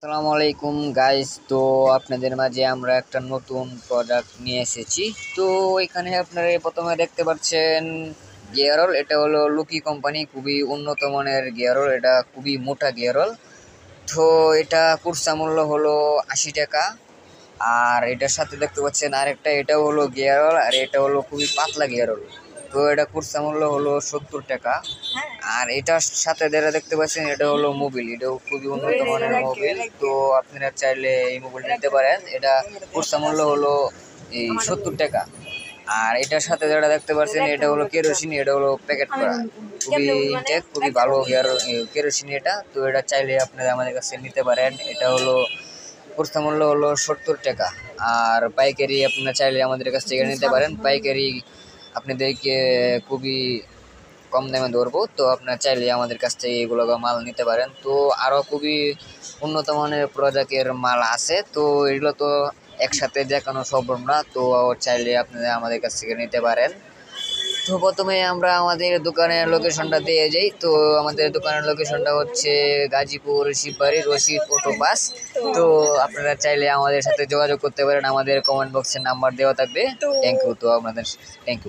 আসসালামু আলাইকুম গাইস। তো আপনাদের মাঝে আমরা একটা নতুন প্রোডাক্ট নিয়ে এসেছি। তো এখানে আপনারা প্রথমে দেখতে পাচ্ছেন গিয়ারল। এটা হলো লুকি কোম্পানি, খুবই উন্নত মানের গিয়ারল। এটা খুবই মোটা গিয়ারল। তো এটা কুরসা মূল্য হলো 80 টাকা। আর এটার সাথে দেখতে পাচ্ছেন আরেকটা, এটাও হলো গিয়ারল, আর এটা হলো খুবই পাতলা গিয়ারল। তো এটা কুরসা মূল্য হলো 70 টাকা। আর এটার সাথে যেটা দেখতে পাচ্ছেন এটা হলো মোবিল, এটাও খুবই উন্নত মানের মোবিল। তো আপনারা চাইলে এই মোবিল নিতে পারেন। এটা কুরসা মূল্য হলো এই 70 টাকা। আর এটার সাথে যেটা দেখতে পাচ্ছেন এটা হলো কেরোসিন, এটা হলো প্যাকেট করা, খুবই ইনটেক, খুবই ভালো কেরোসিন এটা। তো এটা চাইলে আপনারা আমাদের কাছে নিতে পারেন। এটা হলো কুরসা মূল্য হলো 70 টাকা। আর পাইকারি আপনারা চাইলে আমাদের কাছ থেকে নিতে পারেন। পাইকারি আপনাদেরকে খুবই কম দামে ধরবো। তো আপনারা চাইলে আমাদের কাছ থেকে এগুলো মাল নিতে পারেন। তো আরও খুবই উন্নত মানের প্রোডাক্টের মাল আছে। তো এগুলো তো একসাথে দেখানো সম্ভব না। তো চাইলে আপনারা আমাদের কাছ থেকে নিতে পারেন। তো প্রথমে আমরা আমাদের দোকানের লোকেশনটা দিয়ে যাই। তো আমাদের দোকানের লোকেশনটা হচ্ছে গাজীপুর শিববাড়ি রশিদ অটো পাস। তো আপনারা চাইলে আমাদের সাথে যোগাযোগ করতে পারেন, আমাদের কমেন্ট বক্সে নাম্বার দেওয়া থাকবে। Thank you. তো আপনাদের থ্যাংক ইউ।